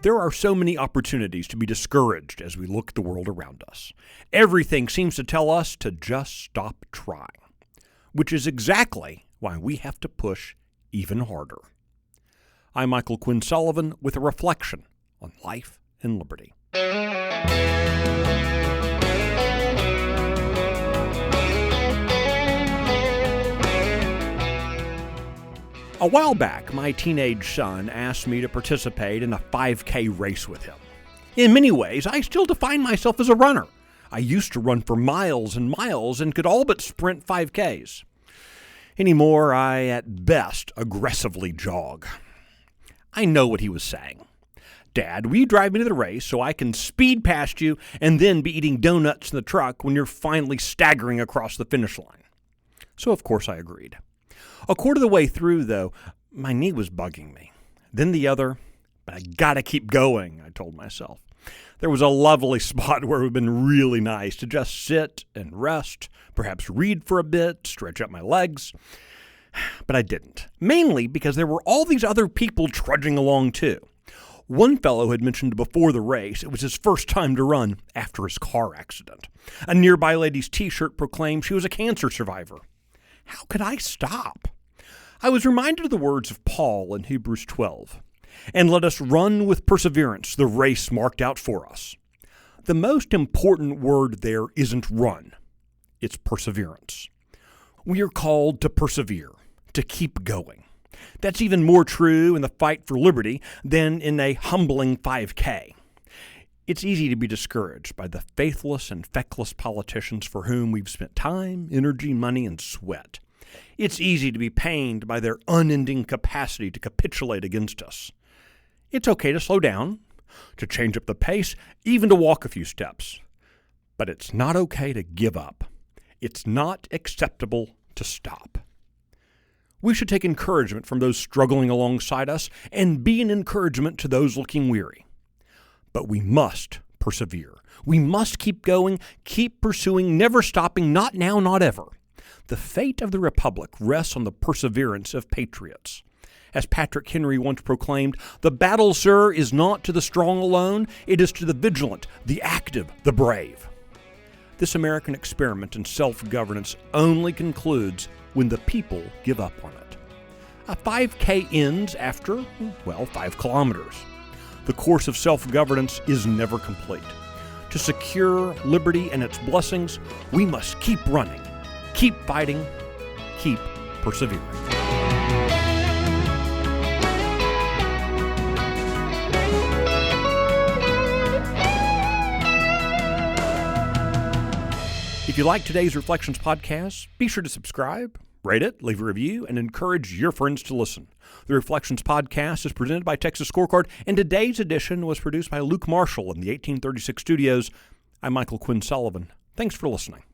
There are so many opportunities to be discouraged as we look at the world around us. Everything seems to tell us to just stop trying, which is exactly why we have to push even harder. I'm Michael Quinn Sullivan with a reflection on life and liberty. A while back, my teenage son asked me to participate in a 5K race with him. In many ways, I still define myself as a runner. I used to run for miles and miles and could all but sprint 5Ks. Anymore, I at best aggressively jog. I know what he was saying. Dad, will you drive me to the race so I can speed past you and then be eating donuts in the truck when you're finally staggering across the finish line? So of course I agreed. A quarter of the way through, though, my knee was bugging me. Then the other, but I gotta keep going, I told myself. There was a lovely spot where it would have been really nice to just sit and rest, perhaps read for a bit, stretch out my legs. But I didn't, mainly because there were all these other people trudging along too. One fellow had mentioned before the race it was his first time to run after his car accident. A nearby lady's t-shirt proclaimed she was a cancer survivor. How could I stop? I was reminded of the words of Paul in Hebrews 12. And let us run with perseverance the race marked out for us. The most important word there isn't run. It's perseverance. We are called to persevere, to keep going. That's even more true in the fight for liberty than in a humbling 5K. It's easy to be discouraged by the faithless and feckless politicians for whom we've spent time, energy, money, and sweat. It's easy to be pained by their unending capacity to capitulate against us. It's okay to slow down, to change up the pace, even to walk a few steps. But it's not okay to give up. It's not acceptable to stop. We should take encouragement from those struggling alongside us and be an encouragement to those looking weary. But we must persevere. We must keep going, keep pursuing, never stopping, not now, not ever. The fate of the Republic rests on the perseverance of patriots. As Patrick Henry once proclaimed, the battle, sir, is not to the strong alone, it is to the vigilant, the active, the brave. This American experiment in self-governance only concludes when the people give up on it. A 5K ends after, 5 kilometers. The course of self-governance is never complete. To secure liberty and its blessings, we must keep running, keep fighting, keep persevering. If you like today's Reflections podcast, be sure to subscribe, rate it, leave a review, and encourage your friends to listen. The Reflections podcast is presented by Texas Scorecard, and today's edition was produced by Luke Marshall in the 1836 studios. I'm Michael Quinn Sullivan. Thanks for listening.